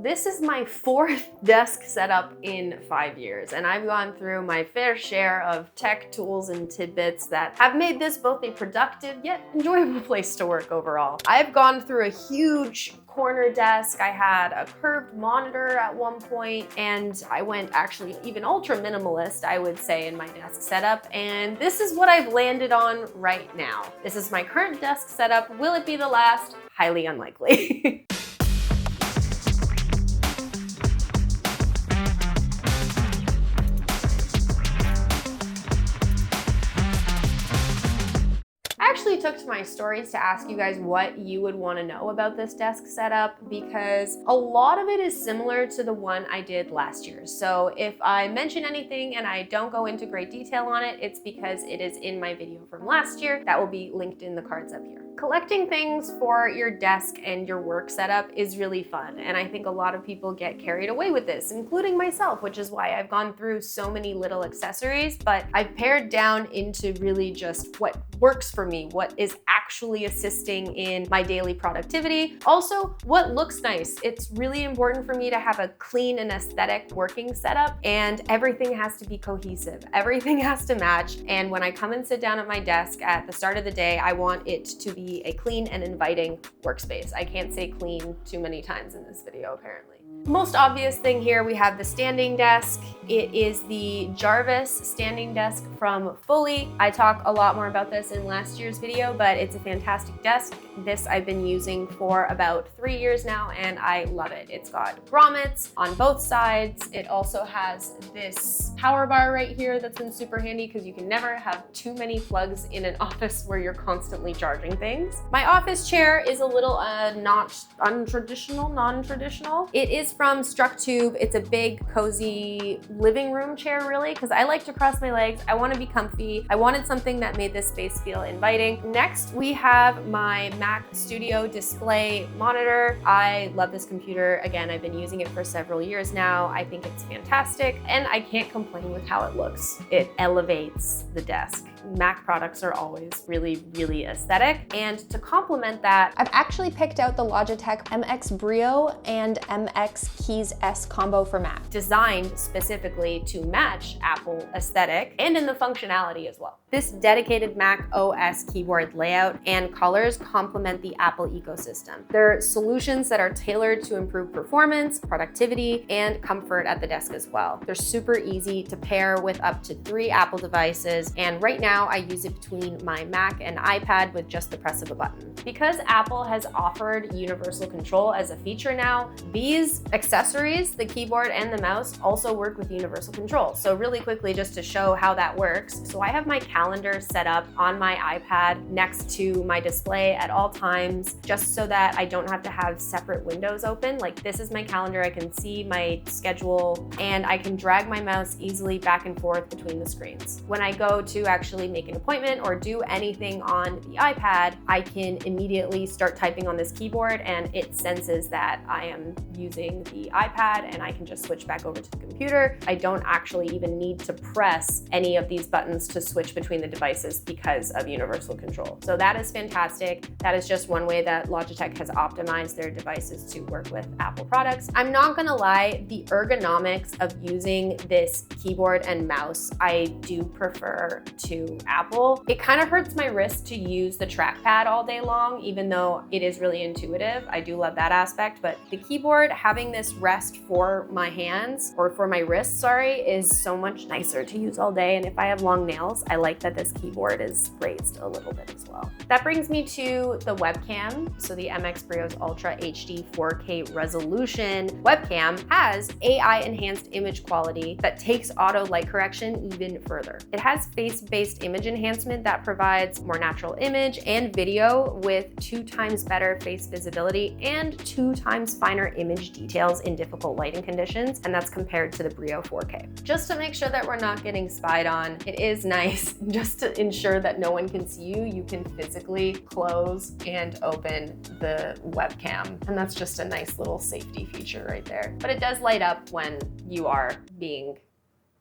This is my 4th desk setup in 5 years, and I've gone through my fair share of tech tools and tidbits that have made this both a productive yet enjoyable place to work overall. I've gone through a huge corner desk. I had a curved monitor at one point, and I went actually even ultra minimalist, I would say, in my desk setup. And this is what I've landed on right now. This is my current desk setup. Will it be the last? Highly unlikely. I actually took to my stories to ask you guys what you would want to know about this desk setup, because a lot of it is similar to the one I did last year. So if I mention anything and I don't go into great detail on it, it's because it is in my video from last year that will be linked in the cards up here. Collecting things for your desk and your work setup is really fun, and I think a lot of people get carried away with this, including myself, which is why I've gone through so many little accessories, but I've pared down into really just what works for me, what is actually assisting in my daily productivity. Also, what looks nice. It's really important for me to have a clean and aesthetic working setup, and everything has to be cohesive. Everything has to match, and when I come and sit down at my desk at the start of the day, I want it to be a clean and inviting workspace. I can't say clean too many times in this video, apparently. Most obvious thing here, we have the standing desk. It is the Jarvis standing desk from Fully. I talk a lot more about this in last year's video, but it's a fantastic desk. This I've been using for about 3 years now, and I love it. It's got grommets on both sides. It also has this power bar right here that's been super handy because you can never have too many plugs in an office where you're constantly charging things. My office chair is a little not non-traditional. It is from Structube. It's a big, cozy living room chair, really, because I like to cross my legs. I want to be comfy. I wanted something that made this space feel inviting. Next, we have my Mac Studio display monitor. I love this computer. Again, I've been using it for several years now. I think it's fantastic, and I can't complain with how it looks. It elevates the desk. Mac products are always really, really aesthetic. And to complement that, I've actually picked out the Logitech MX Brio and MX Keys S combo for Mac, designed specifically to match Apple aesthetic and in the functionality as well. This dedicated Mac OS keyboard layout and colors complement the Apple ecosystem. They're solutions that are tailored to improve performance, productivity, and comfort at the desk as well. They're super easy to pair with up to 3 Apple devices, and right now I use it between my Mac and iPad with just the press of a button. Because Apple has offered universal control as a feature now, these accessories, the keyboard and the mouse, also work with universal control. So really quickly, just to show how that works. So I have my calendar set up on my iPad next to my display at all times, just so that I don't have to have separate windows open. Like, this is my calendar, I can see my schedule, and I can drag my mouse easily back and forth between the screens. When I go to actually make an appointment or do anything on the iPad, I can immediately start typing on this keyboard, and it senses that I am using the iPad, and I can just switch back over to the computer. I don't actually even need to press any of these buttons to switch between the devices because of universal control. So that is fantastic. That is just one way that Logitech has optimized their devices to work with Apple products. I'm not gonna lie, the ergonomics of using this keyboard and mouse, I do prefer to Apple. It kind of hurts my wrist to use the trackpad all day long, even though it is really intuitive. I do love that aspect, but the keyboard, having this rest for my hands, or for my wrists, sorry, is so much nicer to use all day. And if I have long nails, I like that this keyboard is raised a little bit as well. That brings me to the webcam. So the MX Brio's Ultra HD 4K resolution webcam has AI enhanced image quality that takes auto light correction even further. It has face-based image enhancement that provides more natural image and video with 2 times better face visibility and 2 times finer image details in difficult lighting conditions, and that's compared to the Brio 4K. Just to make sure that we're not getting spied on, it is nice just to ensure that no one can see you. You can physically close and open the webcam, and that's just a nice little safety feature right there. But it does light up when you are being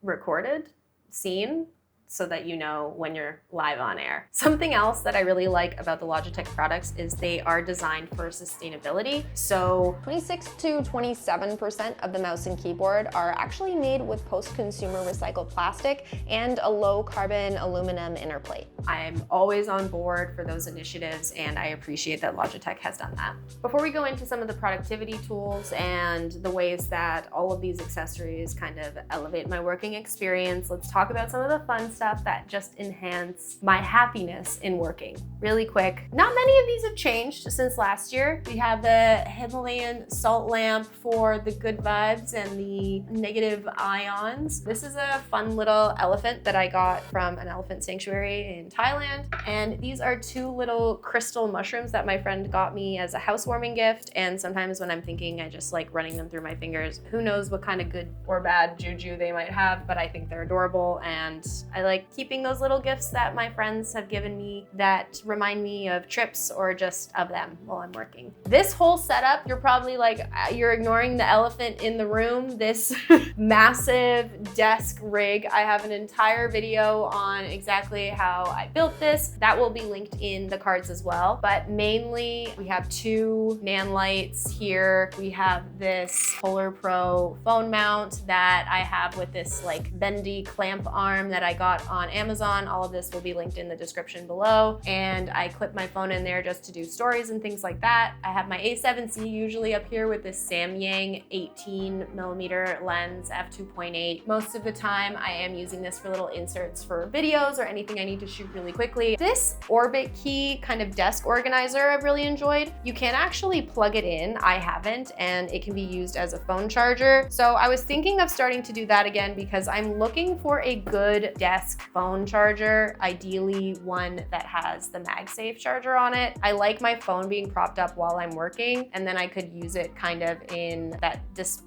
recorded, seen. so that you know when you're live on air. Something else that I really like about the Logitech products is they are designed for sustainability. So 26 to 27% of the mouse and keyboard are actually made with post-consumer recycled plastic and a low carbon aluminum inner plate. I'm always on board for those initiatives, and I appreciate that Logitech has done that. Before we go into some of the productivity tools and the ways that all of these accessories kind of elevate my working experience, let's talk about some of the fun stuff that just enhance my happiness in working. Really quick, not many of these have changed since last year. We have the Himalayan salt lamp for the good vibes and the negative ions. This is a fun little elephant that I got from an elephant sanctuary in Thailand. And these are two little crystal mushrooms that my friend got me as a housewarming gift. And sometimes when I'm thinking, I just like running them through my fingers. Who knows what kind of good or bad juju they might have, but I think they're adorable. And I like keeping those little gifts that my friends have given me that remind me of trips or just of them while I'm working. This whole setup, you're probably like, you're ignoring the elephant in the room. This massive desk rig. I have an entire video on exactly how I built this. That will be linked in the cards as well. But mainly we have two Nan lights here. We have this Polar Pro phone mount that I have with this like bendy clamp arm that I got on Amazon. All of this will be linked in the description below. And I clip my phone in there just to do stories and things like that. I have my A7C usually up here with this Samyang 18mm lens f2.8. Most of the time I am using this for little inserts for videos or anything I need to shoot really quickly. This Orbit Key kind of desk organizer I've really enjoyed. You can actually plug it in. I haven't, and it can be used as a phone charger. So I was thinking of starting to do that again because I'm looking for a good desk phone charger, ideally one that has the MagSafe charger on it. I like my phone being propped up while I'm working, and then I could use it kind of in that,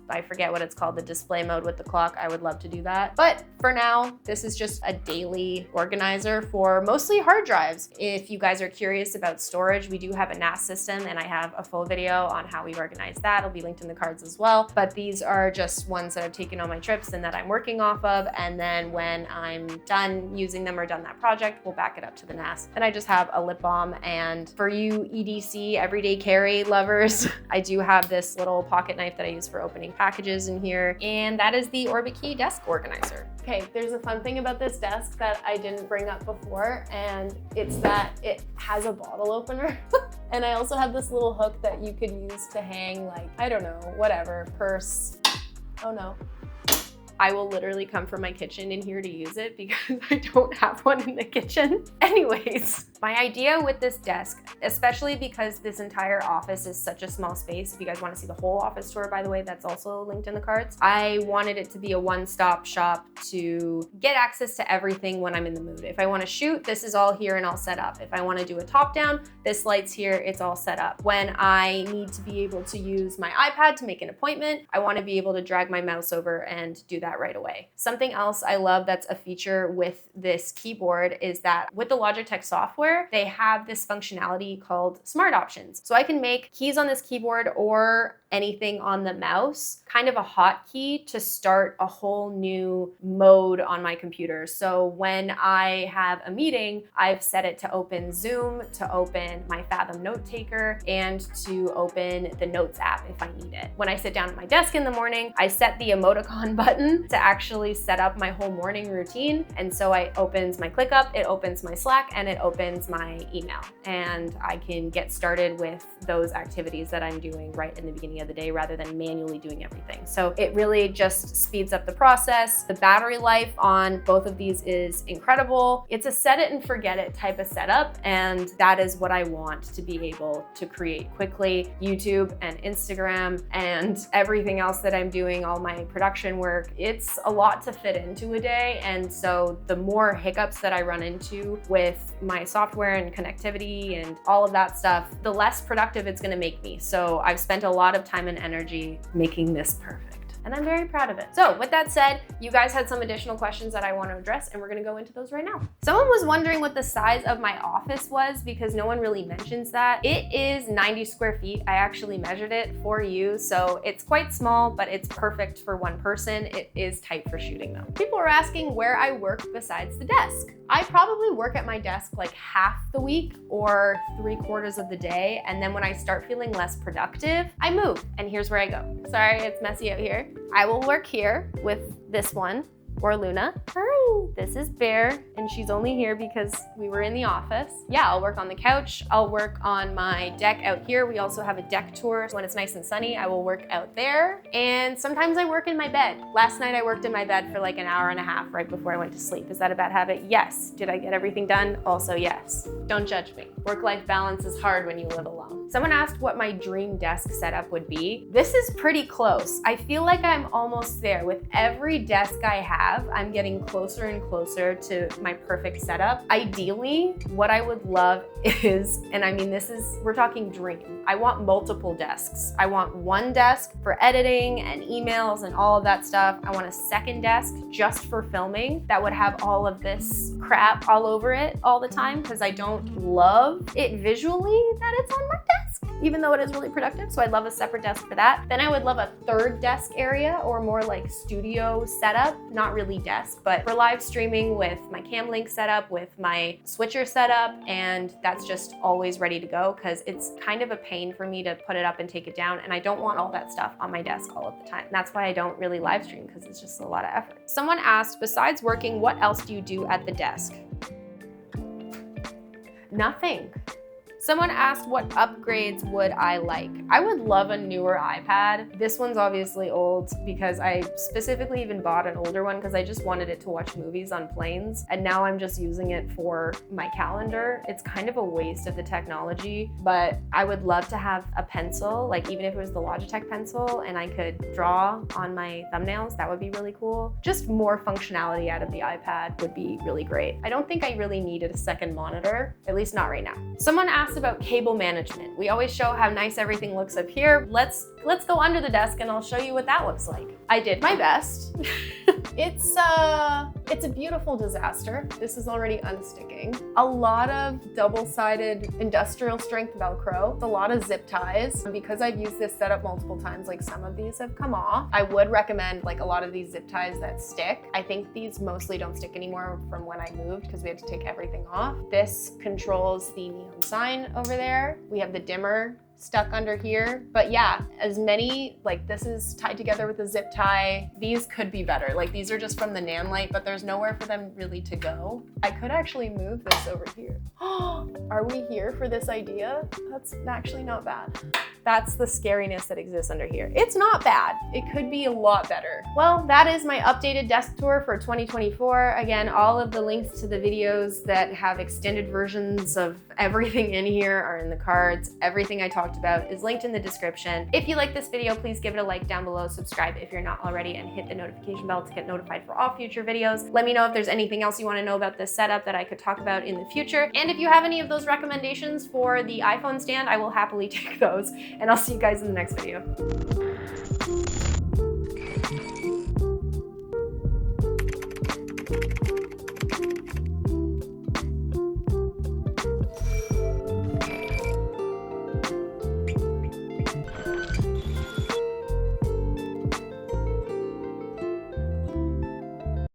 I forget what it's called, the display mode with the clock. I would love to do that. But for now, this is just a daily organizer for mostly hard drives. If you guys are curious about storage, we do have a NAS system, and I have a full video on how we organize that. It'll be linked in the cards as well. But these are just ones that I've taken on my trips and that I'm working off of. And then when I'm done using them or done that project, we'll back it up to the NAS. And I just have a lip balm. And for you EDC, everyday carry lovers, I do have this little pocket knife that I use for opening packages in here. And that is the Orbit Key desk organizer. Okay, there's a fun thing about this desk that I didn't bring up before, and it's that it has a bottle opener. And I also have this little hook that you could use to hang, like, I don't know, whatever, purse. Oh no. I will literally come from my kitchen in here to use it because I don't have one in the kitchen. Anyways, my idea with this desk, especially because this entire office is such a small space, if you guys want to see the whole office tour, by the way, that's also linked in the cards. I wanted it to be a one-stop shop to get access to everything when I'm in the mood. If I want to shoot, this is all here and all set up. If I want to do a top down, this light's here, it's all set up. When I need to be able to use my iPad to make an appointment, I want to be able to drag my mouse over and do that right away. Something else I love that's a feature with this keyboard is that with the Logitech software, they have this functionality called Smart Options. So I can make keys on this keyboard or anything on the mouse kind of a hotkey to start a whole new mode on my computer. So when I have a meeting, I've set it to open Zoom, to open my Fathom note taker, and to open the Notes app if I need it. When I sit down at my desk in the morning, I set the emoticon button to actually set up my whole morning routine. And so it opens my ClickUp, it opens my Slack, and it opens my email. And I can get started with those activities that I'm doing right in the beginning of the day rather than manually doing everything. So it really just speeds up the process. The battery life on both of these is incredible. It's a set it and forget it type of setup, and that is what I want to be able to create quickly. YouTube and Instagram and everything else that I'm doing, all my production work, it's a lot to fit into a day. And so the more hiccups that I run into with my software and connectivity and all of that stuff, the less productive it's gonna make me. So I've spent a lot of time and energy making this perfect. and I'm very proud of it. So with that said, you guys had some additional questions that I want to address, and we're gonna go into those right now. Someone was wondering what the size of my office was because no one really mentions that. It is 90 square feet. I actually measured it for you, so it's quite small, but it's perfect for one person. It is tight for shooting though. People are asking where I work besides the desk. I probably work at my desk like half the week or 3/4 of the day, and then when I start feeling less productive, I move, and here's where I go. Sorry, it's messy out here. I will work here with this one, or Luna. Hi, this is Bear, and she's only here because we were in the office. Yeah, I'll work on the couch. I'll work on my deck out here. We also have a deck tour. So when it's nice and sunny, I will work out there. And sometimes I work in my bed. Last night I worked in my bed for like an hour and a half right before I went to sleep. Is that a bad habit? Yes. Did I get everything done? Also yes. Don't judge me. Work-life balance is hard when you live alone. Someone asked what my dream desk setup would be. This is pretty close. I feel like I'm almost there. With every desk I have, I'm getting closer and closer to my perfect setup. Ideally, what I would love is, and I mean, we're talking dream. I want multiple desks. I want one desk for editing and emails and all of that stuff. I want a second desk just for filming that would have all of this crap all over it all the time because I don't love it visually that it's on my desk, even though it is really productive. So I'd love a separate desk for that. Then I would love a third desk area or more like studio setup, not really desk, but for live streaming with my Camlink setup, with my switcher setup, and that's just always ready to go because it's kind of a pain for me to put it up and take it down, and I don't want all that stuff on my desk all of the time. That's why I don't really live stream because it's just a lot of effort. Someone asked, besides working, what else do you do at the desk? Nothing. Someone asked what upgrades would I like? I would love a newer iPad. This one's obviously old because I specifically even bought an older one because I just wanted it to watch movies on planes. And now I'm just using it for my calendar. It's kind of a waste of the technology, but I would love to have a pencil, like even if it was the Logitech pencil and I could draw on my thumbnails, that would be really cool. Just more functionality out of the iPad would be really great. I don't think I really needed a second monitor, at least not right now. Someone asked about cable management. We always show how nice everything looks up here. Let's go under the desk and I'll show you what that looks like. I did my best. It's a beautiful disaster. This is already unsticking. A lot of double-sided industrial strength Velcro, a lot of zip ties. Because I've used this setup multiple times, like some of these have come off. I would recommend like a lot of these zip ties that stick. I think these mostly don't stick anymore from when I moved because we had to take everything off. This controls the neon sign over there. We have the dimmer stuck under here. But yeah, as many, like this is tied together with a zip tie. These could be better. Like these are just from the Nan Light, but there's nowhere for them really to go. I could actually move this over here. Are we here for this idea? That's actually not bad. That's the scariness that exists under here. It's not bad. It could be a lot better. Well, that is my updated desk tour for 2024. Again, all of the links to the videos that have extended versions of everything in here are in the cards. Everything I talked about is linked in the description. If you like this video, please give it a like down below, subscribe if you're not already, and hit the notification bell to get notified for all future videos. Let me know if there's anything else you want to know about this setup that I could talk about in the future. And if you have any of those recommendations for the iPhone stand, I will happily take those. And I'll see you guys in the next video.